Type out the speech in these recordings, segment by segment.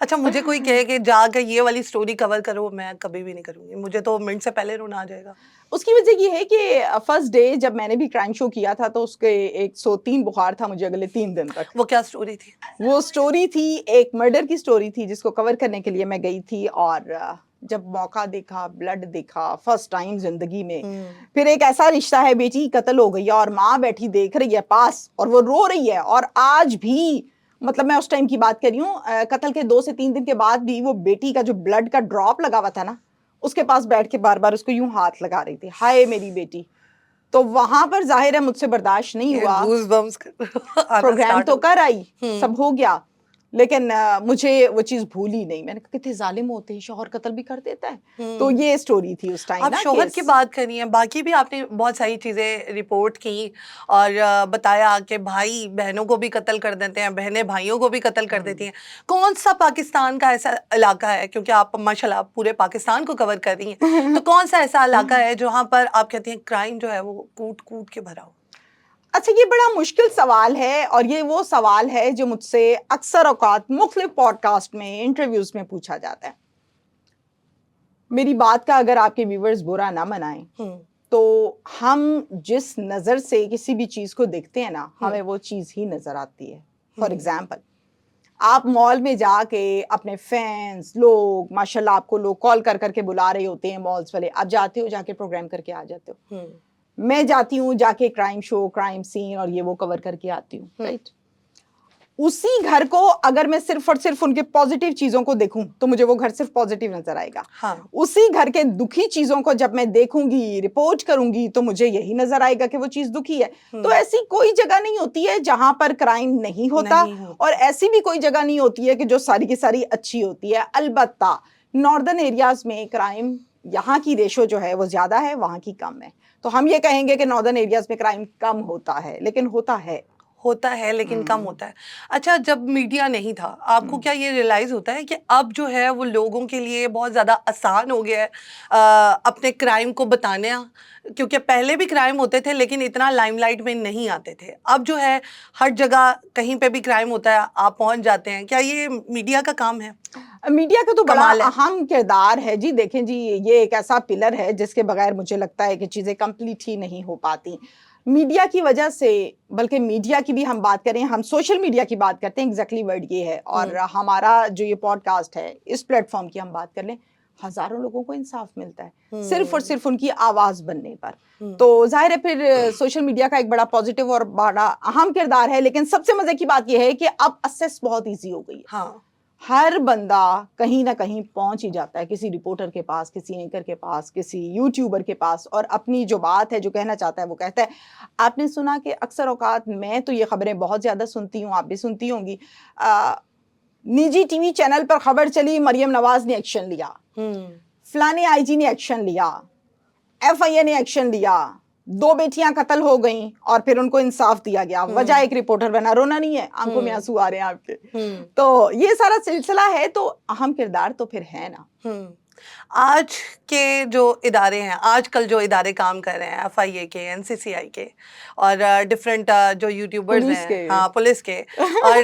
اچھا مجھے کوئی کہے کہ جا کے یہ والی سٹوری کور کرو، میں کبھی بھی نہیں کروں گی، مجھے تو منٹ سے پہلے رونا آ جائے گا. اس کی وجہ یہ ہے کہ فرسٹ ڈے جب میں نے بھی کرائم شو کیا تھا تو اس کے 103 بخار تھا مجھے اگلے 3 دن تک. وہ کیا سٹوری تھی؟ وہ سٹوری تھی ایک مرڈر کی سٹوری تھی جس کو کور کرنے کے لیے میں گئی تھی، اور جب موقع دیکھا، بلڈ دیکھا فرسٹ ٹائم زندگی میں، پھر ایک ایسا رشتہ ہے، بیٹی قتل ہو گئی ہے اور ماں بیٹھی دیکھ رہی ہے پاس اور وہ رو رہی ہے، اور آج بھی مطلب میں اس ٹائم کی بات کر رہی ہوں، قتل کے 2 سے 3 دن کے بعد بھی وہ بیٹی کا جو بلڈ کا ڈراپ لگا ہوا تھا نا، اس کے پاس بیٹھ کے بار بار اس کو یوں ہاتھ لگا رہی تھی، ہائے میری بیٹی. تو وہاں پر ظاہر ہے مجھ سے برداشت نہیں ہوا، گوز بمس آنا پروگرام سٹارٹ تو ہو کر آئی، سب ہو گیا، لیکن مجھے وہ چیز بھولی نہیں. میں نے کہا کتنے ظالم ہوتے ہیں، شوہر قتل بھی کر دیتا ہے. تو یہ سٹوری تھی اس ٹائم آپ نا. شوہر کی بات کری ہیں، باقی بھی آپ نے بہت ساری چیزیں رپورٹ کی اور بتایا کہ بھائی بہنوں کو بھی قتل کر دیتے ہیں، بہنیں بھائیوں کو بھی قتل کر دیتی ہیں. کون سا پاکستان کا ایسا علاقہ ہے، کیونکہ آپ ماشاءاللہ پورے پاکستان کو کور کر رہی ہیں، تو کون سا ایسا علاقہ ہے جہاں پر آپ کہتی ہیں کرائم جو ہے وہ کوٹ کوٹ کے بھرا ہو؟ اچھا یہ بڑا مشکل سوال ہے، اور یہ وہ سوال ہے جو مجھ سے اکثر اوقات مختلف پوڈ کاسٹ میں، انٹرویوز میں پوچھا جاتا ہے. میری بات کا اگر آپ کے ویورز برا نہ منائیں تو ہم جس نظر سے کسی بھی چیز کو دیکھتے ہیں نا، ہمیں وہ چیز ہی نظر آتی ہے. فار ایگزامپل آپ مال میں جا کے اپنے فینس لوگ ماشاءاللہ آپ کو لوگ کال کر کر کے بلا رہے ہوتے ہیں، مالز والے، آپ جاتے ہو، جا کے پروگرام کر کے آ جاتے ہو. میں جاتی ہوں، جا کے کرائم شو، کرائم سین اور یہ وہ کور کر کے آتی ہوں، رائٹ. اسی گھر کو اگر میں صرف اور صرف ان کے پازیٹیو چیزوں کو دیکھوں تو مجھے وہ گھر صرف پازیٹیو نظر آئے گا. اسی گھر کے دکھی چیزوں کو جب میں دیکھوں گی، رپورٹ کروں گی، تو مجھے یہی نظر آئے گا کہ وہ چیز دکھی ہے. تو ایسی کوئی جگہ نہیں ہوتی ہے جہاں پر کرائم نہیں ہوتا، اور ایسی بھی کوئی جگہ نہیں ہوتی ہے کہ جو ساری کی ساری اچھی ہوتی ہے. البتہ ناردرن ایریاز میں کرائم، یہاں کی ریشو جو ہے وہ زیادہ ہے، وہاں کی کم ہے. تو ہم یہ کہیں گے کہ ناردرن ایریاز میں کرائم کم ہوتا ہے، لیکن ہوتا ہے لیکن کم ہوتا ہے. اچھا جب میڈیا نہیں تھا، آپ کو کیا یہ ریئلائز ہوتا ہے کہ اب جو ہے وہ لوگوں کے لیے بہت زیادہ آسان ہو گیا ہے اپنے کرائم کو بتانا؟ کیونکہ پہلے بھی کرائم ہوتے تھے لیکن اتنا لائم لائٹ میں نہیں آتے تھے. اب جو ہے ہر جگہ کہیں پہ بھی کرائم ہوتا ہے، آپ پہنچ جاتے ہیں. کیا یہ میڈیا کا کام ہے؟ میڈیا کا تو بڑا اہم کردار ہے جی. دیکھیں جی، یہ ایک ایسا پلر ہے جس کے بغیر مجھے لگتا ہے کہ چیزیں کمپلیٹ ہی نہیں ہو پاتی. میڈیا کی وجہ سے، بلکہ میڈیا کی بھی ہم بات کریں، ہم سوشل میڈیا کی بات کرتے ہیں، ایگزیکٹلی ورڈ یہ ہے. اور ہمارا جو یہ پوڈ کاسٹ ہے، اس پلیٹ فارم کی ہم بات کر لیں، ہزاروں لوگوں کو انصاف ملتا ہے صرف اور صرف ان کی آواز بننے پر. تو ظاہر ہے پھر سوشل میڈیا کا ایک بڑا پازیٹیو اور بڑا اہم کردار ہے. لیکن سب سے مزے کی بات یہ ہے کہ اب اسیس بہت ایزی ہو گئی ہے. ہر بندہ کہیں نہ کہیں پہنچ ہی جاتا ہے، کسی رپورٹر کے پاس، کسی اینکر کے پاس، کسی یوٹیوبر کے پاس، اور اپنی جو بات ہے، جو کہنا چاہتا ہے وہ کہتا ہے. آپ نے سنا کہ اکثر اوقات میں تو یہ خبریں بہت زیادہ سنتی ہوں، آپ بھی سنتی ہوں گی، نجی ٹی وی چینل پر خبر چلی مریم نواز نے ایکشن لیا، فلانے آئی جی نے ایکشن لیا، ایف آئی اے نے ایکشن لیا، 2 بیٹیاں قتل ہو گئیں اور پھر ان کو انصاف دیا گیا. وجہ ایک رپورٹر بنا، رونا نہیں ہے، آنکھوں میں آنسو آ رہے ہیں آپ کے. تو یہ سارا سلسلہ ہے، تو اہم کردار تو پھر ہے نا. آج کے جو ادارے ہیں، آج کل جو ادارے کام کر رہے ہیں، ایف آئی اے کے، این سی سی آئی کے، اور ڈفرینٹ جو یوٹیوبرز ہیں، ہاں پولیس کے، اور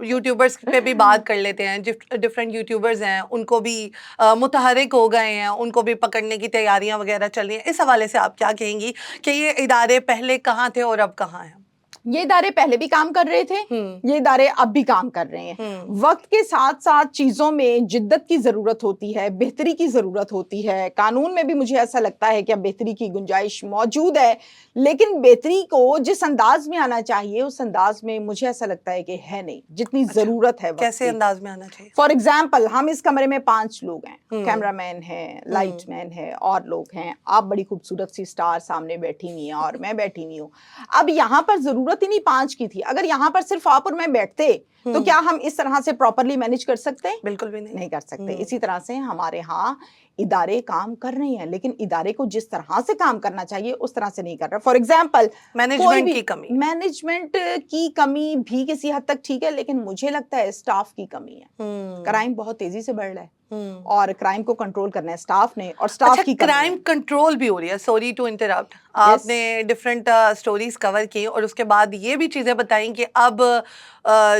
یوٹیوبرز پہ بھی بات کر لیتے ہیں. ڈفرینٹ یوٹیوبرز ہیں، ان کو بھی متحرک ہو گئے ہیں، ان کو بھی پکڑنے کی تیاریاں وغیرہ چل رہی ہیں. اس حوالے سے آپ کیا کہیں گی کہ یہ ادارے پہلے کہاں تھے اور اب کہاں ہیں؟ یہ ادارے پہلے بھی کام کر رہے تھے، یہ ادارے اب بھی کام کر رہے ہیں. وقت کے ساتھ ساتھ چیزوں میں جدت کی ضرورت ہوتی ہے، بہتری کی ضرورت ہوتی ہے. قانون میں بھی مجھے ایسا لگتا ہے کہ اب بہتری کی گنجائش موجود ہے، لیکن بہتری کو جس انداز میں آنا چاہیے اس انداز میں مجھے ایسا لگتا ہے کہ ہے نہیں جتنی ضرورت ہے. کیسے انداز میں آنا چاہیے؟ فار ایگزامپل ہم اس کمرے میں 5 لوگ ہیں، کیمرہ مین ہے، لائٹ مین ہے، اور لوگ ہیں. آپ بڑی خوبصورت سی سٹار سامنے بیٹھی ہوئی ہیں اور میں بیٹھی ہوئی ہوں. اب یہاں پر ضرورت ہی نہیں 5 کی تھی. اگر یہاں پر صرف آپ اور میں بیٹھتے تو کیا ہم اس طرح سے پراپرلی مینج کر سکتے؟ بالکل بھی نہیں کر سکتے. اسی طرح سے ہمارے ہاں ادارے کام کر رہے ہیں، لیکن ادارے کو جس طرح سے کام کرنا چاہیے اس طرح سے نہیں کر رہا. فار ایگزامپل مینجمنٹ کی کمی، مینجمنٹ کی کمی بھی کسی حد تک ٹھیک ہے، لیکن مجھے لگتا ہے اسٹاف کی کمی ہے. کرائم بہت تیزی سے بڑھ رہا ہے، اور کرائم کو کنٹرول کرنا ہے اسٹاف نے, اور اسٹاف کی کرائم کنٹرول بھی ہو رہی ہے. سوری ٹو انٹرپٹ, آپ نے ڈفرینٹ اسٹوریز کور کی اور اس کے بعد یہ بھی چیزیں بتائیں کہ اب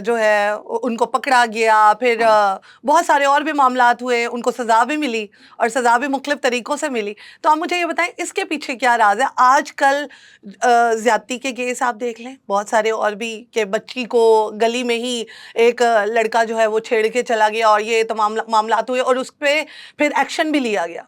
جو ہے ان کو پکڑا گیا, پھر بہت سارے اور بھی معاملات ہوئے, ان کو سزا بھی ملی اور سزا بھی مختلف طریقوں سے ملی. تو آپ مجھے یہ بتائیں اس کے پیچھے کیا راز ہے؟ آج کل زیادتی کے کیس آپ دیکھ لیں, بہت سارے اور بھی, کہ بچی کو گلی میں ہی ایک لڑکا جو ہے وہ چھیڑ کے چلا گیا اور یہ تمام معاملات ہوئے اور اس پہ پھر ایکشن بھی لیا گیا.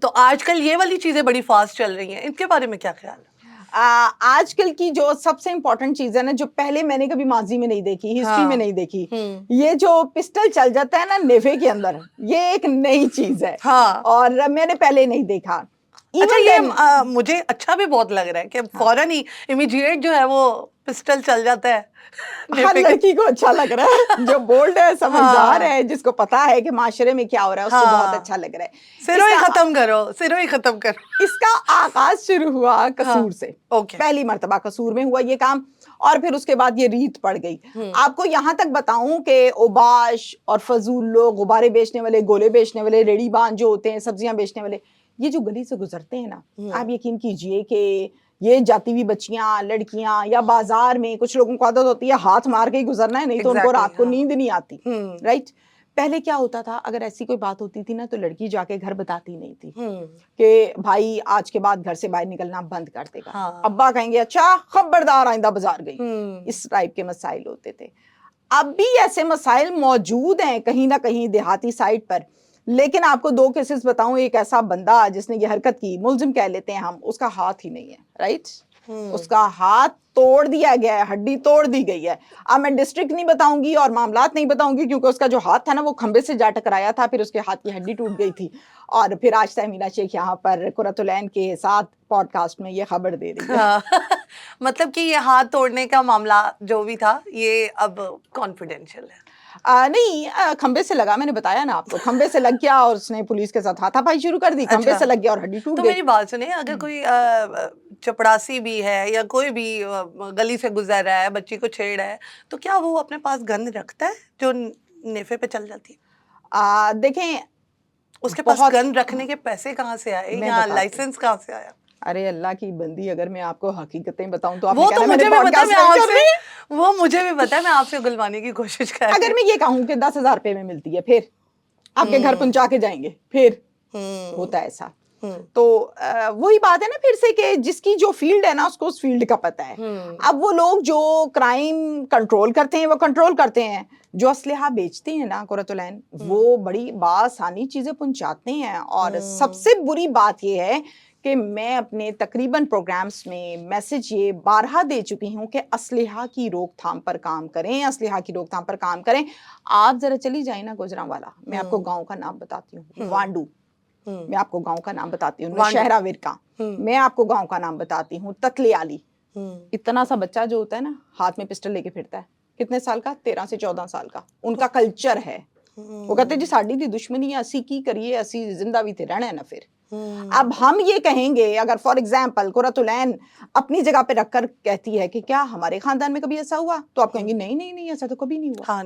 تو آج کل یہ والی چیزیں بڑی فاسٹ چل رہی ہیں, ان کے بارے میں کیا خیال ہے؟ آج کل کی جو سب سے امپورٹنٹ چیز ہے نا, جو پہلے میں نے کبھی ماضی میں نہیں دیکھی, ہسٹری میں نہیں دیکھی, یہ جو پسٹل چل جاتا ہے نا نیفے کے اندر, یہ ایک نئی چیز ہے اور میں نے پہلے نہیں دیکھا. اچھا, یہ مجھے اچھا بھی بہت لگ رہا ہے کہ فوراً ہی امیڈیٹ جو ہے وہ پسٹل چل جاتا ہے. ہر لڑکی کو اچھا لگ رہا ہے, جو بولڈ ہے, سمجھدار ہے, جس کو پتا ہے کہ معاشرے میں کیا ہو رہا ہے, اس کو بہت اچھا لگ رہا ہے. سروں ہی ختم کرو, سروں ہی ختم کرو. اس کا آغاز شروع ہوا قصور سے, پہلی مرتبہ قصور میں ہوا یہ کام, اور پھر اس کے بعد یہ ریت پڑ گئی. آپ کو یہاں تک بتاؤں کہ اوباش اور فضول لوگ, غبارے بیچنے والے, گولے بیچنے والے, ریڑی بان جو ہوتے ہیں, سبزیاں بیچنے والے, یہ جو گلی سے گزرتے ہیں نا, آپ یقین کیجئے کہ یہ جاتی ہوئی بچیاں, لڑکیاں, یا بازار میں کچھ لوگوں کو عادت ہوتی ہے ہاتھ مار کے ہی گزرنا ہے, نہیں تو ان کو رات کو نیند نہیں آتی, رائٹ. پہلے کیا ہوتا تھا, اگر ایسی کوئی بات ہوتی تھی نا تو لڑکی جا کے گھر بتاتی نہیں تھی کہ بھائی آج کے بعد گھر سے باہر نکلنا بند کر دے گا, ابا کہیں گے اچھا خبردار آئندہ بازار گئی. اس ٹائپ کے مسائل ہوتے تھے. اب بھی ایسے مسائل موجود ہیں کہیں نہ کہیں دیہاتی سائٹ پر, لیکن آپ کو دو کیسز بتاؤں. ایک ایسا بندہ جس نے یہ حرکت کی, ملزم کہہ لیتے ہیں ہم, اس کا ہاتھ ہی نہیں ہے, رائٹ, اس کا ہاتھ توڑ دیا گیا ہے, ہڈی توڑ دی گئی ہے. اب میں ڈسٹرکٹ نہیں بتاؤں گی اور معاملات نہیں بتاؤں گی, کیونکہ اس کا جو ہاتھ تھا نا وہ کھمبے سے جا ٹکرایا تھا, پھر اس کے ہاتھ کی ہڈی ٹوٹ گئی تھی, اور پھر آج تہمینہ شیخ یہاں پر قرۃ العین کے ساتھ پوڈ کاسٹ میں یہ خبر دے رہی ہے. مطلب کہ یہ ہاتھ توڑنے کا معاملہ جو بھی تھا یہ اب کانفیڈینشیل ہے. نہیں, کھمبے سے لگا, میں نے بتایا نا آپ کو, کھمبے سے لگ گیا اور اس نے پولیس کے ساتھ ہاتھا پائی شروع کر دی, کھمبے سے لگ گیا اور ہڈی ٹوٹ گئی. تو میری بات سنیں, اگر کوئی چپڑاسی بھی ہے یا کوئی بھی گلی سے گزر رہا ہے, بچی کو چھیڑ رہا ہے, تو کیا وہ اپنے پاس گن رکھتا ہے جو نیفے پہ چل جاتی ہے؟ دیکھیں, اس کے پاس گن رکھنے کے پیسے کہاں سے آئے یا لائسنس کہاں سے آیا؟ ارے اللہ کی بندی, اگر میں آپ کو حقیقتیں بتاؤں تو آپ وہ تو مجھے بھی پتا ہے, میں آپ سے گلوانے کی کوشش کر رہی ہوں. اگر میں یہ کہوں کہ 10,000 روپے میں ملتی ہے, پھر آپ کے گھر پہنچا کے جائیں گے, پھر ہوتا ہے ایسا. تو وہی بات ہے نا پھر سے کہ جس کی جو فیلڈ ہے نا اس کو اس فیلڈ کا پتہ ہے. اب وہ لوگ جو کرائم کنٹرول کرتے ہیں وہ کنٹرول کرتے ہیں, جو اسلحہ بیچتے ہیں نا قرۃ العین, وہ بڑی بآسانی چیزیں پہنچاتے ہیں. اور سب سے بری بات یہ ہے کہ میں اپنے تقریباً پروگرامز میں میسج یہ بارہا دے چکی ہوں کہ اسلحہ کی روک تھام پر کام کریں, اسلحہ کی روک تھام پر کام کریں. آپ ذرا چلی جائیں نا گوجرانوالا, میں آپ کو گاؤں کا نام بتاتی ہوں, وانڈو, میں آپ کو گاؤں کا نام بتاتی ہوں, شہرہ ورکا, میں آپ کو گاؤں کا نام بتاتی ہوں, تتلیالی. اتنا سا بچہ جو ہوتا ہے نا ہاتھ میں پسٹل لے کے پھرتا ہے, کتنے سال کا, 13 سے 14 سال کا. ان کا کلچر ہے, وہ کہتے جی ساڈی دی دشمنی ہے, اسی کی کریے, اسی زندہ بھی تھے رہنا ہے نا. پھر اب ہم یہ کہیں گے, اگر فار ایگزامپل قرۃ العین اپنی جگہ پہ رکھ کر کہتی ہے کہ کیا ہمارے خاندان میں کبھی ایسا ہوا, تو آپ کہیں گے نہیں نہیں نہیں, ایسا تو کبھی نہیں ہوا.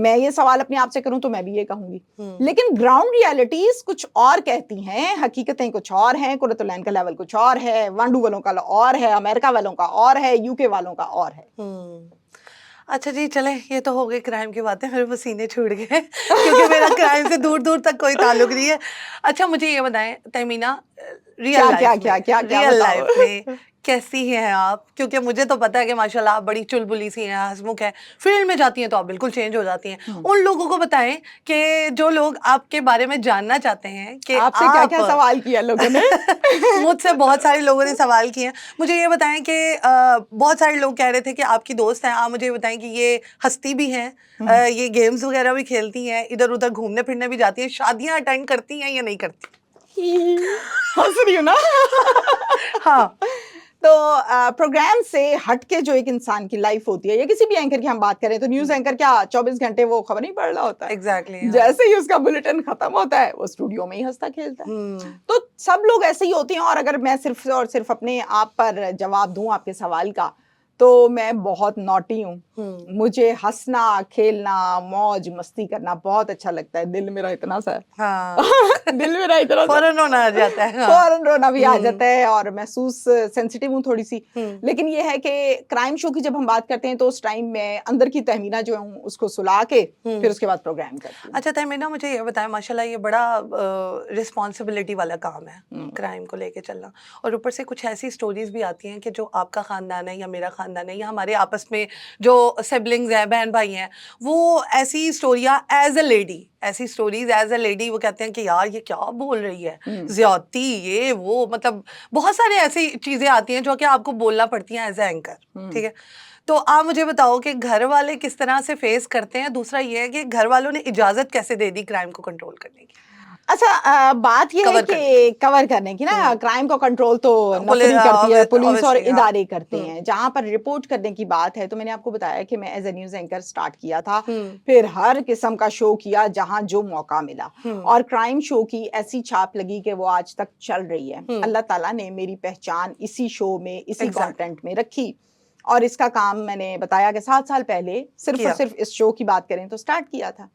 میں یہ سوال اپنے آپ سے کروں تو میں بھی یہ کہوں گی. لیکن گراؤنڈ ریالٹیز کچھ اور کہتی ہیں, حقیقتیں کچھ اور ہیں. قرۃ العین کا لیول کچھ اور ہے, وانڈو والوں کا اور ہے, امریکہ والوں کا اور ہے, یو کے والوں کا اور ہے. اچھا جی, چلیں, یہ تو ہو گئی کرائم کی باتیں, میرے پسینے چھوٹ گئے کیونکہ میرا کرائم سے دور دور تک کوئی تعلق نہیں ہے. اچھا مجھے یہ بتائیں تہمینہ, ریئل لائف میں کیسی ہیں آپ؟ کیونکہ مجھے تو پتا ہے کہ ماشاءاللہ آپ بڑی چلبلی سی ہیں, ہنسمکھ ہیں, فیلڈ میں جاتی ہیں تو آپ بالکل چینج ہو جاتی ہیں. ان لوگوں کو بتائیں کہ جو لوگ آپ کے بارے میں جاننا چاہتے ہیں کہ آپ سے کیا کیا سوال کیا لوگوں نے. مجھ سے بہت سارے لوگوں نے سوال کیے ہیں. مجھے یہ بتائیں کہ بہت سارے لوگ کہہ رہے تھے کہ آپ کی دوست ہیں, آپ مجھے یہ بتائیں کہ یہ ہستی بھی ہیں, یہ گیمز وغیرہ بھی کھیلتی ہیں, ادھر ادھر گھومنے پھرنے بھی جاتی ہیں, شادیاں اٹینڈ کرتی ہیں یا نہیں کرتی؟ ہنس رہی ہوں نا. ہاں, تو پروگرام سے ہٹ کے جو ایک انسان کی لائف ہوتی ہے, یا کسی بھی اینکر کی ہم بات کریں تو نیوز اینکر کیا 24 گھنٹے وہ خبر نہیں پڑھ رہا ہوتا ہے. ایگزیکٹلی, جیسے ہی اس کا بلیٹن ختم ہوتا ہے وہ اسٹوڈیو میں ہی ہنستا کھیلتا ہے. تو سب لوگ ایسے ہی ہوتے ہیں. اور اگر میں صرف اور صرف اپنے آپ پر جواب دوں آپ کے سوال کا, تو میں بہت نوٹی ہوں. مجھے ہنسنا کھیلنا موج مستی کرنا بہت اچھا لگتا ہے. دل میرا اتنا سا ہے دل میرا اتنا فوراً رونا آ جاتا ہے, فوراً رونا بھی آ جاتا ہے, اور محسوس سینسیٹیو ہوں تھوڑی سی. لیکن یہ ہے کہ کرائم شو کی جب ہم بات کرتے ہیں تو اس ٹائم میں اندر کی تہمینہ جو ہوں اس کو سلا کے پھر اس کے بعد پروگرام کرتی ہوں. اچھا تہمینہ, مجھے یہ بتائیں, ماشاءاللہ یہ بڑا رسپانسبلٹی والا کام ہے کرائم کو لے کے چلنا, اور اوپر سے کچھ ایسی سٹوریز بھی آتی ہیں کہ جو آپ کا خاندان ہے یا میرا خاندان ہے یا ہمارے آپس میں جو سبلنگز ہیں, بہن بھائی ہیں, وہ ایسی اسٹوریاں ایز اے لیڈی وہ کہتے ہیں کہ یار یہ کیا بول رہی ہے, زیادتی یہ وہ, مطلب بہت سارے ایسی چیزیں آتی ہیں جو کہ آپ کو بولنا پڑتی ہیں ایز اے اینکر. ٹھیک ہے, تو آپ مجھے بتاؤ کہ گھر والے کس طرح سے فیس کرتے ہیں. دوسرا یہ ہے کہ گھر والوں نے اجازت کیسے دے دی کرائم کو کنٹرول کرنے کی. اچھا بات یہ ہے کہ کور کرنے کی نا, کرائم کو کنٹرول تو نفری کرتی ہے پولیس اور ادارے کرتے ہیں. جہاں پر رپورٹ کرنے کی بات ہے تو میں نے آپ کو بتایا کہ میں as a news anchor start کیا تھا, پھر ہر قسم کا شو کیا جہاں جو موقع ملا, اور کرائم شو کی ایسی چھاپ لگی کہ وہ آج تک چل رہی ہے. اللہ تعالیٰ نے میری پہچان اسی شو میں اسی کانٹینٹ میں رکھی, اور اس کا کام میں نے بتایا کہ 7 سال پہلے صرف اور صرف اس شو کی بات کریں تو سٹارٹ کیا تھا.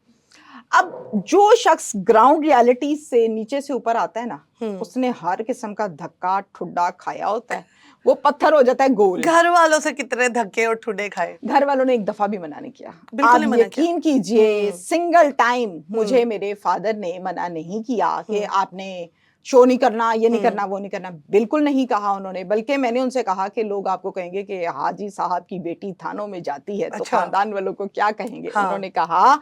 اب جو شخص گراؤنڈ ریالٹی سے نیچے سے اوپر آتا ہے نا, اس نے ہر قسم کا دھکا ٹھڈا کھایا ہوتا ہے, وہ پتھر ہو جاتا ہے گول. گھر والوں سے کتنے دھکے اور ٹھڈے کھائے؟ گھر والوں نے ایک دفعہ بھی منع نہیں کیا. بالکل آپ یقین کیجئے سنگل ٹائم مجھے میرے فادر نے منع نہیں کیا کہ آپ نے شو نہیں کرنا, یہ نہیں کرنا, وہ نہیں کرنا. بالکل نہیں کہا انہوں نے, بلکہ میں نے ان سے کہا کہ لوگ آپ کو کہیں گے کہ حاجی صاحب کی بیٹی تھانوں میں جاتی ہے تو خاندان والوں کو کیا کہیں گے. انہوں نے کہا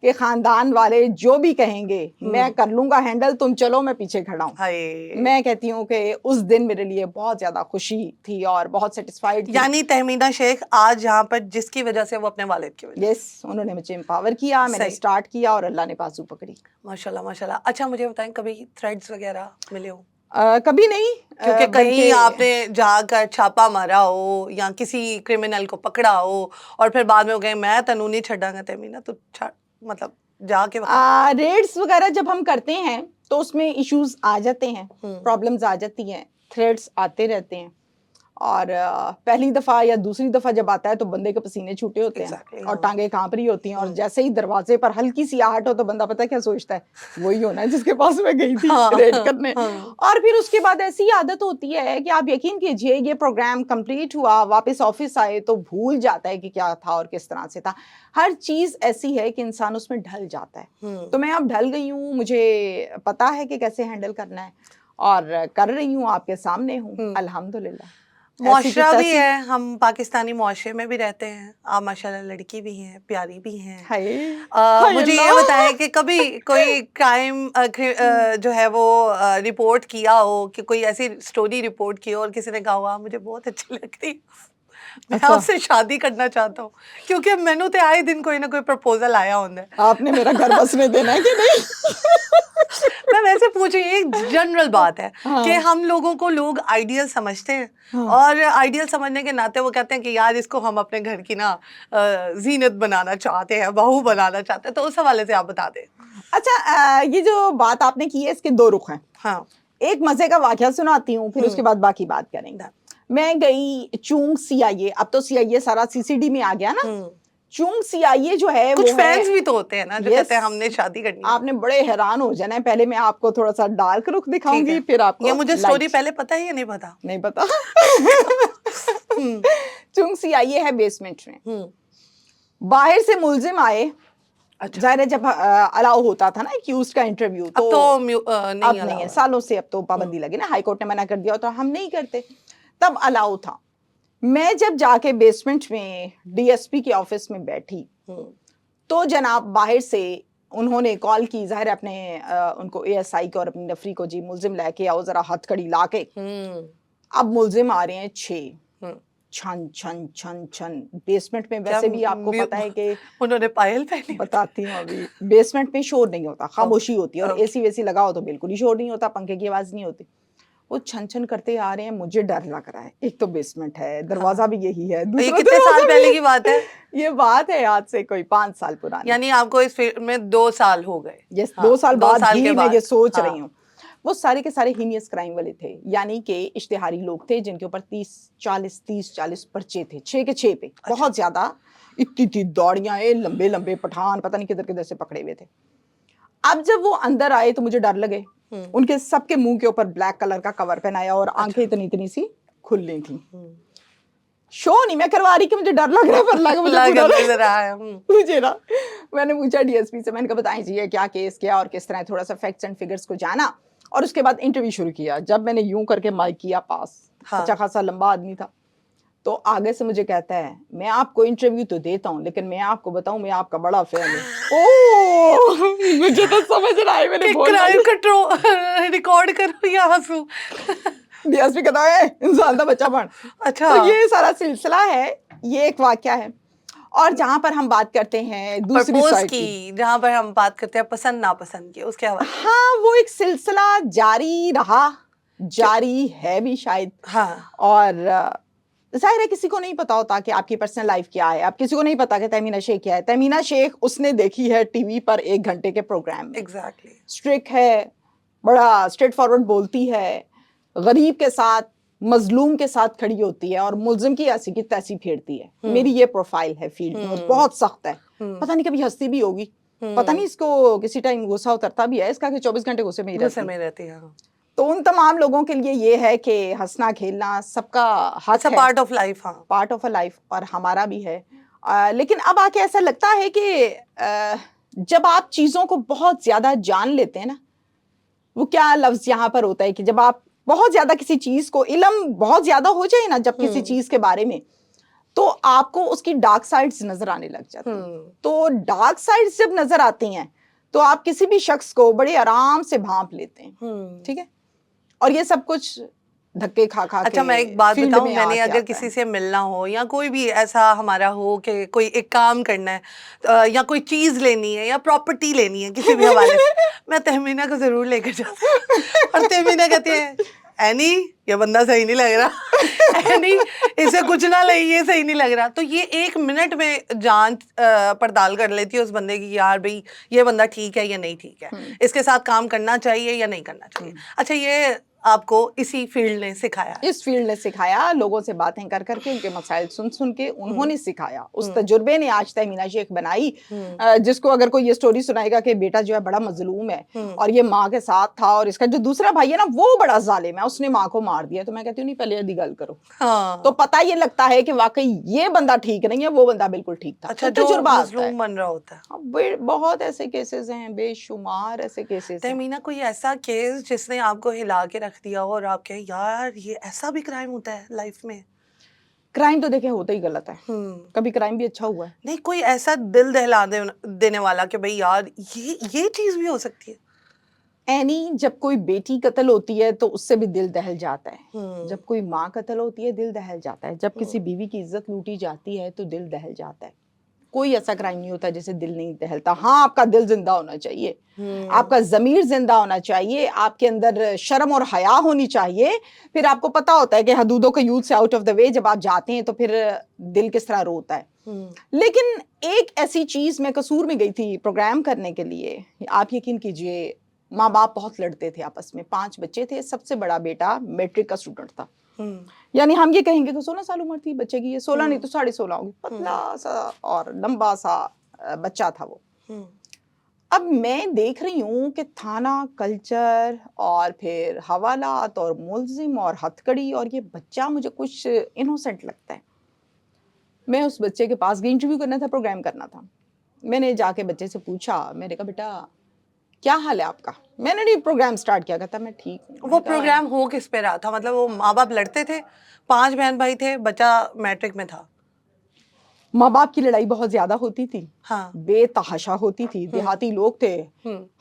کہ خاندان والے جو بھی کہیں گے میں کر لوں گا ہینڈل, تم چلو میں پیچھے کھڑا ہوں. میں کہتی ہوں کہ اس دن میرے لیے بہت زیادہ خوشی تھی اور بہت سیٹسفائیڈ تھی. یعنی تہمینہ شیخ آج یہاں پر جس کی وجہ سے وہ اپنے والد کی وجہ, یس, انہوں نے مجھے امپاور کیا, میں نے سٹارٹ کیا اور اللہ نے بازو پکڑی. ماشاءاللہ ماشاءاللہ. اچھا مجھے بتائیں, کبھی تھریڈز وغیرہ ملے ہو؟ کبھی نہیں, کیونکہ کہیں آپ نے جا کر چھاپا مارا ہو یا کسی کرمنل کو پکڑا ہو اور پھر بعد میں ہو گئے میں تنوں نہیں چھڈاں گا تہمینہ, تو مطلب جا کے ریڈز وغیرہ جب ہم کرتے ہیں تو اس میں ایشوز آ جاتے ہیں, پرابلمز آ جاتی ہیں, تھریڈز آتے رہتے ہیں, اور پہلی دفعہ یا دوسری دفعہ جب آتا ہے تو بندے کے پسینے چھوٹے ہوتے ہیں اور ٹانگیں کانپ رہی ہوتی ہیں, اور جیسے ہی دروازے پر ہلکی سی آہٹ ہو تو بندہ پتہ کیا سوچتا ہے, وہی ہونا ہے جس کے پاس میں گئی تھی ریڈ کرنے. اور پھر اس کے بعد ایسی عادت ہوتی ہے کہ آپ یقین کیجئے یہ پروگرام کمپلیٹ ہوا, واپس آفس آئے تو بھول جاتا ہے کہ کیا تھا اور کس طرح سے تھا. ہر چیز ایسی ہے کہ انسان اس میں ڈھل جاتا ہے. تو میں اب ڈھل گئی ہوں, مجھے پتا ہے کہ کیسے ہینڈل کرنا ہے, اور کر رہی ہوں, آپ کے سامنے ہوں الحمدللہ. معاشرہ بھی ہے, ہم پاکستانی معاشرے میں بھی رہتے ہیں, آپ ماشاءاللہ لڑکی بھی ہیں, پیاری بھی ہیں. مجھے یہ بتائیں کہ کبھی کوئی کرائم جو ہے وہ رپورٹ کیا ہو, کہ کوئی ایسی سٹوری رپورٹ کی ہو اور کسی نے کہا ہوا مجھے بہت اچھی لگ رہی, میں آپ سے شادی کرنا چاہتا ہوں, کیونکہ مینوں تے آئے دن کوئی نہ کوئی پرپوزل آیا ہوندا ہے. آپ نے میرا گھر بسنے دینا ہے کہ نہیں؟ میں ویسے پوچھ رہی ہوں, ایک جنرل بات ہے کہ ہم لوگوں کو لوگ آئیڈیل سمجھتے ہیں, اور آئیڈیل سمجھنے کے ناطے وہ کہتے ہیں کہ یار اس کو ہم اپنے گھر کی نا زینت بنانا چاہتے ہیں, بہو بنانا چاہتے ہیں. تو اس حوالے سے آپ بتا دیں. اچھا یہ جو بات آپ نے کی ہے اس کے 2 رخ ہیں. ہاں, ایک مزے کا واقعہ سناتی ہوں, پھر اس کے بعد باقی بات کریں گے. میں گئی چونگ CIA, اب تو CIA سارا CCD میں آ گیا نا. چونگ CIA جو ہے کچھ فینس بھی تو ہوتے ہیں نا جو کہتے ہیں ہم نے شادی کرنی ہے. آپ نے بڑے حیران ہو جانا ہے. پہلے میں آپ کو تھوڑا سا ڈارک رخ دکھاؤں گی, پھر آپ کو. یہ مجھے سٹوری پہلے پتا ہے یا نہیں پتا؟ نہیں پتا. چونگ CIA ہے بیسمنٹ میں. باہر سے ملزم آئے, ظاہر ہے جب الاؤ ہوتا تھا نا ایکیوزڈ کا انٹرویو, تو اب نہیں ہے, سالوں سے اب تو پابندی لگی نا, ہائی کورٹ نے منع کر دیا تو ہم نہیں کرتے. تب الاؤ تھا. میں جب جا کے بیسمنٹ میں DSP کے آفس میں بیٹھی تو جناب باہر سے انہوں نے کال کی, ظاہر اپنے ان کو ASI کو اور اپنی نفری کو, جی ملزم لے کے آؤ ذرا ہتھ کڑی لا کے. اب ملزم آ رہے ہیں 6, چھن چھن چھن چھن بیسمنٹ میں. ویسے بھی آپ کو پتا ہے کہ انہوں نے پائل پہنی. بتاتی ہوں, ابھی بیسمنٹ میں شور نہیں ہوتا, خاموشی ہوتی ہے, اور AC ویسی لگاؤ تو بالکل ہی شور نہیں ہوتا, پنکھے کی آواز نہیں ہوتی. وہ چھن چھن کرتے آ رہے ہیں, مجھے ڈر لگ رہا ہے. ایک تو بیسمنٹ ہے, دروازہ بھی یہی ہے. یہ کتنے سال پہلے کی بات ہے؟ یہ بات ہے آج سے کوئی 5 سال پرانی. یعنی آپ کو اس فیلڈ میں 2 سال ہو گئے. یس, 2 سال بعد ہی میں یہ سوچ رہی ہوں. وہ سارے کے سارے ہینیس کرائم والے تھے, یعنی کہ اشتہاری لوگ تھے جن کے اوپر 30-40 پرچے تھے, 6 کے 6 پہ, بہت زیادہ, اتنی دوڑیاں, لمبے لمبے پٹھان پتہ نہیں کدھر کدھر سے پکڑے ہوئے تھے. اب جب وہ اندر آئے تو مجھے ڈر لگے. ان کے سب کے منہ کے اوپر بلیک کلر کا کور پہنایا اور آنکھیں اتنی اتنی سی کھل رہی تھیں. شو نہیں میں کروا رہی کہ مجھے ڈر لگ رہا ہے, پر مجھے نا, میں نے پوچھا ڈی ایس پی سے, میں نے کہا بتائیں جی یہ کیا کیس کیا اور کس طرح, تھوڑا سا فیکٹس اینڈ فگرز کو جانا, اور اس کے بعد انٹرویو شروع کیا. جب میں نے یوں کر کے مائک کیا پاس, اچھا خاصا لمبا آدمی تھا, تو آگے سے مجھے کہتا ہے میں آپ کو انٹرویو تو دیتا ہوں لیکن میں آپ کو بتاؤں میں آپ کا بڑا فین ہوں. مجھے تو سمجھ رہا ہے, میں نے بولا ریکارڈ کرو یا ہنسو. ڈی ایس پی کہتا ہے انسان دا بچہ بن. اچھا, تو یہ سارا سلسلہ ہے, یہ ایک واقعہ ہے. اور جہاں پر ہم بات کرتے ہیں دوسری سائڈ کی, جہاں پر ہم بات کرتے ہیں پسند ناپسند کی, اس کے حوالے, ہاں وہ ایک سلسلہ جاری رہا, جاری ہے بھی شاید. ہاں, اور ظاہر ہے کسی کو نہیں پتا ہوتا کہ آپ کی پرسنل لائف کیا ہے, اب کسی کو نہیں پتا کہ تہمینہ شیخ کیا ہے. تہمینہ شیخ اس نے دیکھی ہے ٹی وی پر 1 گھنٹے کے پروگرام میں, ایگزیکٹلی, اسٹرک ہے, بڑا اسٹریٹ فارورڈ بولتی ہے, غریب کے ساتھ مظلوم کے ساتھ کھڑی ہوتی ہے اور ملزم کی ایسی کی تیسی پھیرتی ہے. میری یہ پروفائل ہے فیلڈ میں, بہت سخت ہے, پتہ نہیں کبھی ہنستی بھی ہوگی, پتہ نہیں اس کو کسی ٹائم غصہ اترتا بھی ہے اس کا کہ 24 گھنٹے غصے میں ہی رہتی ہے. تو ان تمام لوگوں کے لیے یہ ہے کہ ہنسنا کھیلنا سب کا حق ہے, پارٹ آف لائف, ہاں پارٹ آف اے لائف, اور ہمارا بھی ہے. لیکن اب آ کے ایسا لگتا ہے کہ جب آپ چیزوں کو بہت زیادہ جان لیتے ہیں نا, وہ کیا لفظ یہاں پر ہوتا ہے کہ جب آپ بہت زیادہ کسی چیز کو, علم بہت زیادہ ہو جائے نا جب کسی چیز کے بارے میں, تو آپ کو اس کی ڈارک سائڈز نظر آنے لگ جاتی ہیں. تو ڈارک سائڈز جب نظر آتی ہیں تو آپ کسی بھی شخص کو بڑے آرام سے بھانپ لیتے ہیں, ٹھیک ہے, اور یہ سب کچھ دھکے کھا کھا کے. اچھا میں ایک بات بتاؤں, میں نے اگر کسی سے ملنا ہو یا کوئی بھی ایسا ہمارا ہو کہ کوئی ایک کام کرنا ہے یا کوئی چیز لینی ہے یا پراپرٹی لینی ہے کسی بھی حوالے سے, میں تہمینہ کو ضرور لے کر جاتی ہوں. اور تہمینہ کہتی ہے اینی یہ بندہ صحیح نہیں لگ رہا, اینی اسے کچھ نہ لے, یہ صحیح نہیں لگ رہا. تو یہ 1 منٹ میں جانچ پڑتال کر لیتی ہے اس بندے کی, یار بھائی یہ بندہ ٹھیک ہے یا نہیں ٹھیک ہے, اس کے ساتھ کام کرنا چاہیے یا نہیں کرنا چاہیے. اچھا یہ آپ کو اسی فیلڈ نے سکھایا, اس فیلڈ نے سکھایا, لوگوں سے باتیں کر کر کے, ان کے مسائل سن سن کے انہوں نے سکھایا. اس تجربے نے آج تہمینہ شیخ بنائی, جس کو اگر کوئی یہ سٹوری سنائے گا کہ بیٹا جو ہے بڑا مظلوم ہے اور یہ ماں کے ساتھ تھا, اور اس کا جو دوسرا بھائی ہے نا وہ بڑا ظالم ہے, اس نے ماں کو مار دیا, تو میں کہتی ہوں نہیں پہلے ادھی گل کرو, تو پتہ یہ لگتا ہے کہ واقعی یہ بندہ ٹھیک نہیں ہے, وہ بندہ بالکل ٹھیک تھا. اچھا جو مظلوم بن رہا ہوتا ہے, بہت ایسے کیسز ہیں, بے شمار ایسے کیسز ہیں. تہمینہ کوئی ایسا کیس جس نے آپ کو ہلا کے رکھ دیا ہو اور آپ کہیں یار یہ ایسا بھی کرائم ہوتا ہے لائف میں؟ کرائم تو دیکھیں ہوتا ہی غلط ہے, کبھی کرائم بھی اچھا ہوا ہے نہیں, کوئی ایسا دل دہلا دینے والا کہ بھئی یار یہ چیز بھی ہو سکتی ہے. اینی جب کوئی بیٹی قتل ہوتی ہے تو اس سے بھی دل دہل جاتا ہے, جب کوئی ماں قتل ہوتی ہے دل دہل جاتا ہے, جب کسی بیوی کی عزت لوٹی جاتی ہے تو دل دہل جاتا ہے. کوئی ایسا کرائم نہیں ہوتا جسے دل نہیں دہلتا. ہاں آپ کا دل زندہ ہونا چاہیے, آپ کا ضمیر زندہ ہونا چاہیے, آپ کے اندر شرم اور حیا ہونی چاہیے, پھر آپ کو پتا ہوتا ہے کہ حدودوں کے یوز سے آؤٹ آف دا وے جب آپ جاتے ہیں تو پھر دل کس طرح روتا ہے. لیکن ایک ایسی چیز, میں قصور میں گئی تھی پروگرام کرنے کے لیے, آپ یقین کیجئے ماں باپ بہت لڑتے تھے آپس میں, 5 بچے تھے, سب سے بڑا بیٹا میٹرک کا اسٹوڈنٹ تھا, یعنی ہم یہ کہیں گے کہ 16 سال عمر تھی بچے کی, یہ 16 نہیں تو 16.5 ہوگی, پتلا سا اور لمبا سا بچہ تھا وہ. اب میں دیکھ رہی ہوں کہ تھانہ کلچر اور پھر حوالات اور ملزم اور ہتھ کڑی, اور یہ بچہ مجھے کچھ انوسنٹ لگتا ہے. میں اس بچے کے پاس گئی, انٹرویو کرنا تھا, پروگرام کرنا تھا. میں نے جا کے بچے سے پوچھا, میں نے کہا بیٹا کیا حال ہے آپ کا؟ میں نے نہیں پروگرام سٹارٹ کیا, کہتا میں ٹھیک ہوں. وہ پروگرام ہو کس پہ رہا تھا؟ مطلب وہ ماں باپ لڑتے تھے, 5 بہن بھائی تھے, بچہ میٹرک میں تھا. ماں باپ کی لڑائی بہت زیادہ ہوتی تھی, ہاں, بے تحاشا ہوتی تھی, دیہاتی لوگ تھے,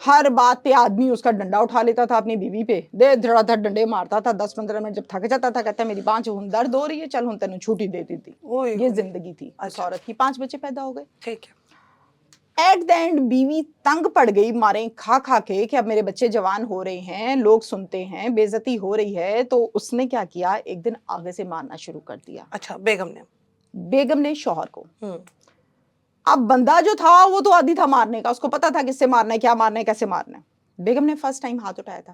ہر بات پہ آدمی اس کا ڈنڈا اٹھا لیتا تھا اپنی بیوی پہ, دے دھڑا دھڑ ڈنڈے مارتا تھا. 10-15 منٹ جب تھک جاتا تھا کہتا میری بانچ درد ہو رہی ہے, چل ہوں تینوں چھوٹی دیتی تھی. یہ زندگی تھی اس عورت کی. 5 بچے پیدا ہو گئے, ٹھیک ہے. ایٹ دا اینڈ بیوی تنگ پڑ گئی ماریں کھا کھا کے کہ اب میرے بچے جوان ہو رہے ہیں, لوگ سنتے ہیں, بے عزتی ہو رہی ہے, تو اس نے کیا کیا, ایک دن آگے سے مارنا شروع کر دیا. اچھا, بیگم نے شوہر کو. اب بندہ جو تھا وہ تو عادی تھا مارنے کا, اس کو پتا تھا کس سے مارنا ہے, کیا مارنا ہے, کیسے مارنا ہے. بیگم نے فرسٹ ٹائم ہاتھ اٹھایا تھا,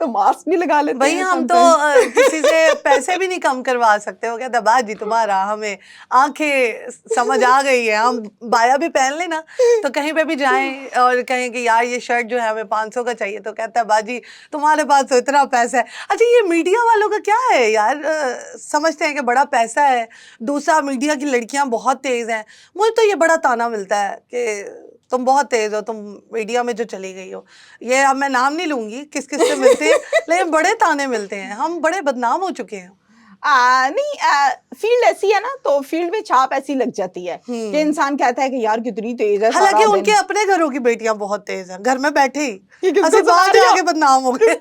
تو ماسک بھی لگا لیتے بھائی ہیں ہم تو کسی سے پیسے بھی نہیں کم کروا سکتے. وہ کہتا باجی تمہارا ہمیں آنکھیں سمجھ آ گئی ہے, ہم بایا بھی پہن لیں نا تو کہیں پہ بھی جائیں اور کہیں کہ یار یہ شرٹ جو ہے ہمیں 500 کا چاہیے, تو کہتا ہے باجی تمہارے پاس تو اتنا پیسہ ہے. اچھا یہ میڈیا والوں کا کیا ہے یار, سمجھتے ہیں کہ بڑا پیسہ ہے. دوسرا میڈیا کی لڑکیاں بہت تیز ہیں. مجھے تو یہ بڑا تانا ملتا ہے کہ تم بہت تیز ہو, تم میڈیا میں جو چلی گئی ہو. یہ اب میں نام نہیں لوں گی کس کس سے ملتے ہیں, لیکن بڑے تانے ملتے ہیں, ہم بڑے بدنام ہو چکے ہیں. نہیں فیلڈ ایسی ہے نا, تو فیلڈ میں چھاپ ایسی لگ جاتی ہے کہ انسان کہتا ہے کہ یار کتنی تیز ہے. حالانکہ ان کے اپنے گھروں کی بیٹیاں بہت تیز ہیں, گھر میں بیٹھے ہی ایسی باہر جا کے بدنام ہو گئے.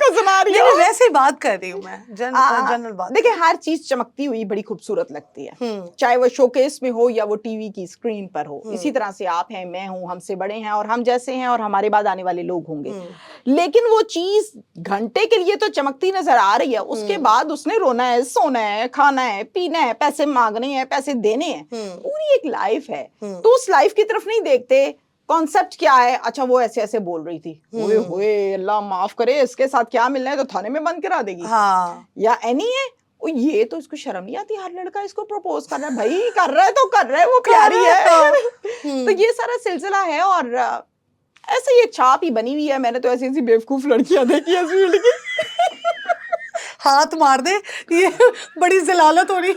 نہیں ویسے ہی بات کر رہی ہوں میں, جنرل بات. دیکھیں ہر چیز چمکتی ہوئی بڑی خوبصورت لگتی ہے, چاہے وہ شو کیس میں ہو یا وہ ٹی وی کی اسکرین پر ہو. اسی طرح سے آپ ہیں, میں ہوں, ہم سے بڑے ہیں اور ہم جیسے ہیں اور ہمارے بعد آنے والے لوگ ہوں گے. لیکن وہ چیز گھنٹے کے لیے تو چمکتی نظر آ رہی ہے, اس کے بعد اس نے رونا ہے, سونا ہے, کھانا ہے, پینا ہے, پیسے مانگنے ہیں, پیسے دینے ہیں. پوری ایک لائف ہے, تو اس لائف کی طرف نہیں دیکھتے. کانسیپٹ کیا ہے, اچھا وہ ایسے ایسے بول رہی تھی, ہوئے ہوئے اللہ معاف کرے, اس کے ساتھ کیا ملنا ہے تو تھانے میں بند کرا دے گی. یا اینی ہے, یہ تو اس کو شرم نہیں آتی, ہر لڑکا اس کو پروپوز کر رہا ہے. بھائی کر رہا ہے تو کر رہا ہے, وہ پیاری ہے. تو یہ سارا سلسلہ ہے, اور ایسے ہی ایک چھاپ ہی بنی ہوئی ہے. میں نے تو ایسی ایسی بیوقوف لڑکیاں دیکھی ہے فیلڈ کی, ہاتھ مار دے, یہ بڑی ذلالت ہو رہی.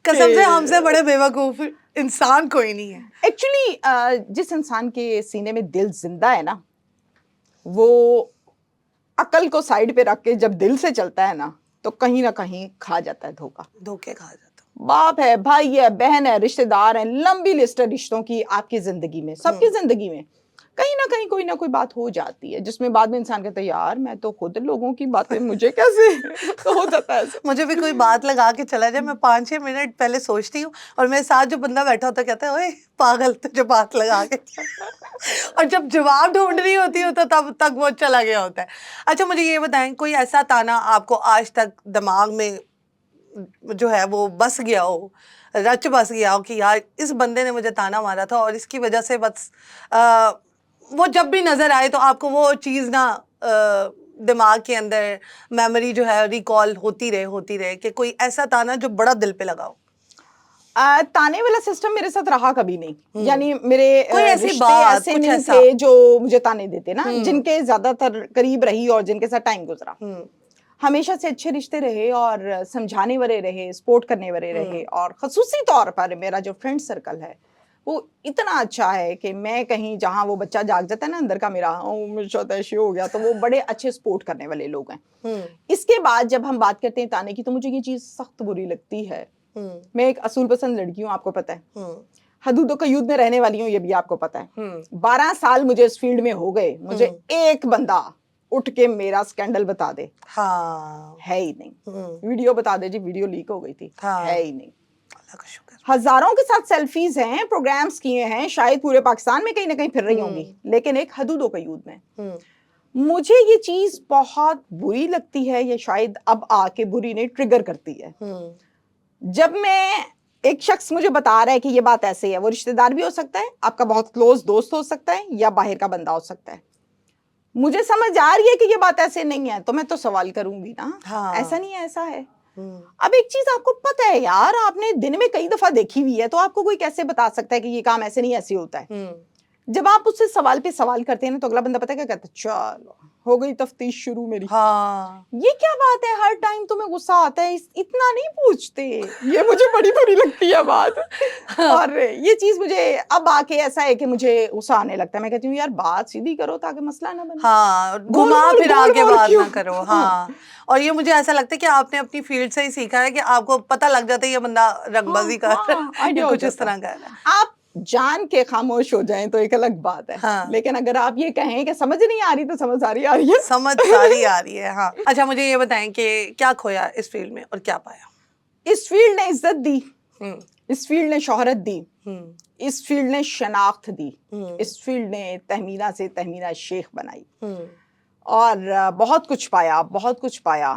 قسم سے ہم سے بڑے بیوقوف انسان کوئی نہیں ہے. ایکچولی جس انسان کے سینے میں دل زندہ ہے نا, وہ عقل کو سائڈ پہ رکھ کے جب دل سے چلتا ہے نا, تو کہیں نہ کہیں کھا جاتا ہے دھوکہ, دھوکے کھا جاتا. باپ ہے, بھائی ہے, بہن ہے, رشتہ دار ہیں, لمبی لسٹ ہے رشتوں کی آپ کی زندگی میں, سب کی زندگی میں کہیں نہ کہیں کوئی نہ کوئی بات ہو جاتی ہے, جس میں بعد میں انسان کہتا ہے یار میں تو خود لوگوں کی باتیں مجھے کیسے تو ہو جاتا ہے ایسا. مجھے بھی کوئی بات لگا کے چلا جائے, میں 5-6 منٹ پہلے سوچتی ہوں, اور میرے ساتھ جو بندہ بیٹھا ہوتا ہے کہتا ہے اوئے پاگل تجھے بات لگا کے, اور جب جواب ڈھونڈ رہی ہوتی ہے تو تب تک وہ چلا گیا ہوتا ہے. اچھا مجھے یہ بتائیں, کوئی ایسا تانا آپ کو آج تک دماغ میں جو ہے وہ بس گیا ہو, رچ بس گیا ہو کہ یار اس بندے نے مجھے تانا مارا تھا اور اس کی وجہ سے بس وہ جب بھی نظر آئے تو آپ کو وہ چیز نا دماغ کے اندر میموری جو ہے ریکال ہوتی رہے کہ کوئی ایسا تانا جو بڑا دل پہ لگا ہو؟ تانے والا سسٹم میرے ساتھ رہا کبھی نہیں, یعنی میرے رشتے ایسے نہیں تھے جو مجھے تانے دیتے نا, جن کے زیادہ تر قریب رہی اور جن کے ساتھ ٹائم گزرا, ہمیشہ سے اچھے رشتے رہے اور سمجھانے والے رہے, سپورٹ کرنے والے رہے. اور خصوصی طور پر میرا جو فرینڈ سرکل ہے وہ اتنا اچھا ہے کہ میں کہیں جہاں وہ بچہ جاگ جاتا ہے نا اندر کا میرا, ایشی ہو گیا, تو وہ بڑے اچھے سپورٹ کرنے والے لوگ ہیں. اس کے بعد جب ہم بات کرتے ہیں تانے کی, تو مجھے یہ چیز سخت بری لگتی ہے. میں ایک اصول پسند لڑکی ہوں, آپ کو پتہ ہے, حدود و قیود میں رہنے والی ہوں, یہ بھی آپ کو پتہ ہے. 12 سال مجھے اس فیلڈ میں ہو گئے, مجھے ایک بندہ اٹھ کے میرا سکینڈل بتا دے ہے ہی نہیں. ویڈیو بتا دے جی, ویڈیو لیک ہو گئی تھی, ہے ہی نہیں. اللہ کا شکر. ہزاروں کے ساتھ سیلفیز ہیں, پروگرامز کیے ہیں, شاید پورے پاکستان میں کہیں نہ کہیں پھر رہی ہوں گی, لیکن ایک حدود و قیود میں. مجھے یہ چیز بہت بری لگتی ہے, یا شاید اب آ کے بری نہیں ٹریگر کرتی ہے. جب میں ایک شخص مجھے بتا رہا ہے کہ یہ بات ایسے ہے, وہ رشتہ دار بھی ہو سکتا ہے, آپ کا بہت کلوز دوست ہو سکتا ہے, یا باہر کا بندہ ہو سکتا ہے, مجھے سمجھ آ رہی ہے کہ یہ بات ایسے نہیں ہے, تو میں تو سوال کروں گی نا, ایسا نہیں ہے, ایسا ہے. اب ایک چیز آپ کو پتہ ہے یار, آپ نے دن میں کئی دفعہ دیکھی ہوئی ہے, تو آپ کو کوئی کیسے بتا سکتا ہے کہ یہ کام ایسے نہیں ایسے ہوتا ہے. جب آپ اس سے سوال پہ سوال کرتے ہیں نا, تو اگلا بندہ پتہ ہے کیا کہتا ہے, چلو ہو گئی تفتیش شروع میری. یہ کیا بات ہے, ہر ٹائم تمہیں غصہ آتا ہے, اتنا نہیں پوچھتے. یہ مجھے بڑی بری لگتی ہے بات. اور یہ چیز مجھے اب آ کے ایسا ہے کہ مجھے غصہ آنے لگتا ہے. میں کہتی ہوں یار بات سیدھی کرو تاکہ مسئلہ نہ بنے. گھما پھرا کے بات نہ کرو. اور یہ مجھے ایسا لگتا ہے کہ آپ نے اپنی فیلڈ سے ہی سیکھا ہے کہ آپ کو پتہ لگ جاتا ہے یہ بندہ رنگ بازی کر رہا ہے, یہ کچھ اس طرح کا ہے. آپ جان کے خاموش ہو جائیں تو ایک الگ بات ہے, لیکن اگر آپ یہ کہیں کہ سمجھ نہیں آ رہی تو سمجھ ساری آ رہی ہے, سمجھ ساری آ رہی ہے. ہاں اچھا مجھے یہ بتائیں کہ کیا کھویا اس فیلڈ میں اور کیا پایا؟ اس فیلڈ نے عزت دی, اس فیلڈ نے شہرت دی, اس فیلڈ نے شناخت دی, اس فیلڈ نے تہمینہ سے تہمینہ شیخ بنائی, اور بہت کچھ پایا, بہت کچھ پایا.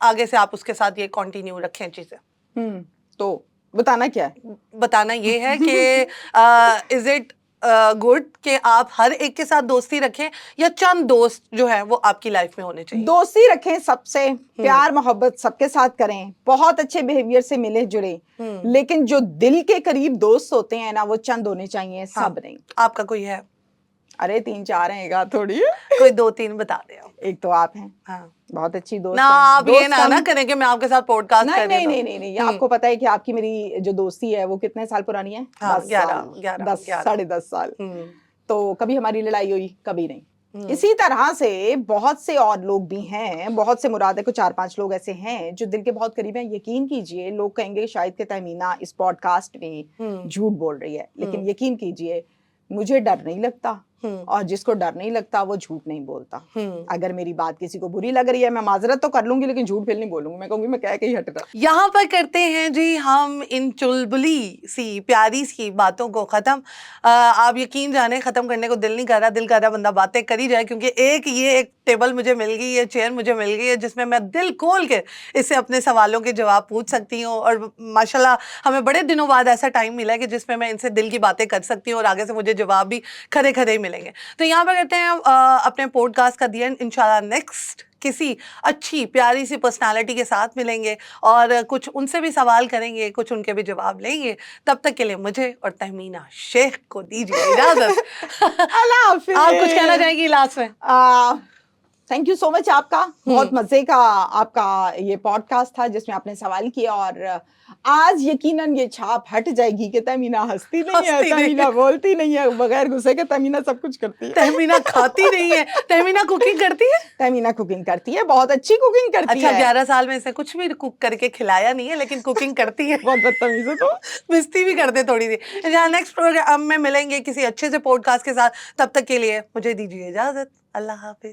آگے سے آپ اس کے ساتھ یہ کنٹینیو رکھیں چیزیں. تو بتانا کیا ہے؟ بتانا یہ ہے کہ از اٹ گڈ کہ آپ ہر ایک کے ساتھ دوستی رکھیں یا چند دوست جو ہے وہ آپ کی لائف میں ہونے چاہیے؟ دوستی رکھیں سب سے, پیار محبت سب کے ساتھ کریں, بہت اچھے بیہیویئر سے ملے جڑے, لیکن جو دل کے قریب دوست ہوتے ہیں نا وہ چند ہونے چاہیے, سب نہیں. آپ کا کوئی ہے؟ ارے 3-4 ہیں گا تھوڑی, کوئی 2-3 بتا دیں. ایک تو آپ ہیں, ہاں بہت اچھی دوست نا, آپ یہ نہ کریں کہ میں آپ کے ساتھ پوڈ کاسٹ کر رہی ہوں. نہیں, آپ کو پتا ہے کہ آپ کی میری جو دوستی ہے وہ کتنے سال پرانی ہے؟ 10 سال. تو کبھی ہماری لڑائی ہوئی؟ کبھی نہیں. اسی طرح سے بہت سے اور لوگ بھی ہیں, بہت سے مراد ہے کو 4-5 لوگ ایسے ہیں جو دل کے بہت قریب ہیں. یقین کیجئے, لوگ کہیں گے شاید کہ تہمینہ اس پوڈ کاسٹ میں جھوٹ بول رہی ہے, لیکن یقین کیجئے مجھے ڈر نہیں لگتا, اور جس کو ڈر نہیں لگتا وہ جھوٹ نہیں بولتا. اگر میری بات کسی کو بری لگ رہی ہے میں معذرت تو کر لوں گی, لیکن جھوٹ پھر نہیں بولوں گی. میں کہوں گی میں کہہ کے ہی ہٹ رہا. یہاں پر کرتے ہیں جی ہم ان چلبلی سی پیاری سی باتوں کو ختم. آپ یقین جانیں ختم کرنے کو دل نہیں کر رہا, دل کر رہا بندہ باتیں کر ہی جائے, کیونکہ ایک ٹیبل مجھے مل گئی ہے, چیئر مجھے مل گئی ہے جس میں میں دل کھول کے اس سے اپنے سوالوں کے جواب پوچھ سکتی ہوں. اور ماشاءاللہ ہمیں بڑے دنوں بعد ایسا ٹائم ملا ہے کہ جس میں میں ان سے دل کی باتیں کر سکتی ہوں اور آگے سے مجھے جواب بھی کھڑے کھڑے ہی ملیں گے. تو یہاں پر کرتے ہیں اپنے پوڈ کاسٹ کا دی اینڈ. انشاءاللہ نیکسٹ کسی اچھی پیاری سی پرسنالٹی کے ساتھ ملیں گے اور کچھ ان سے بھی سوال کریں گے, کچھ ان کے بھی جواب لیں گے. تب تک کے لیے مجھے اور تہمینہ شیخ کو دیجیے اجازت. اللہ حافظ. آپ کچھ کہنا چاہیں گی لاسٹ میں؟ تھینک یو سو مچ آپ کا, بہت مزے کا آپ کا یہ پوڈ کاسٹ تھا جس میں آپ نے سوال کیا, اور آج یقیناً یہ چھاپ ہٹ جائے گی کہ تہمینہ ہنستی نہیں ہے, تہمینہ بولتی نہیں ہے, بغیر غصے کے تہمینہ سب کچھ کرتی ہے. تہمینہ کھاتی نہیں ہے, تہمینہ کوکنگ کرتی ہے. تہمینہ کوکنگ کرتی ہے, بہت اچھی کوکنگ کرتی ہے. اچھا 11 سال میں اسے کچھ بھی کوک کر کے کھلایا نہیں ہے, لیکن کوکنگ کرتی ہے. بہت بدتمیز ہے تو مستی بھی کرتے تھوڑی سی. جہاں نیکسٹ پروگرام میں ملیں گے کسی اچھے سے پوڈ کاسٹ کے ساتھ, تب تک کے لیے مجھے دیجیے اجازت. اللہ حافظ.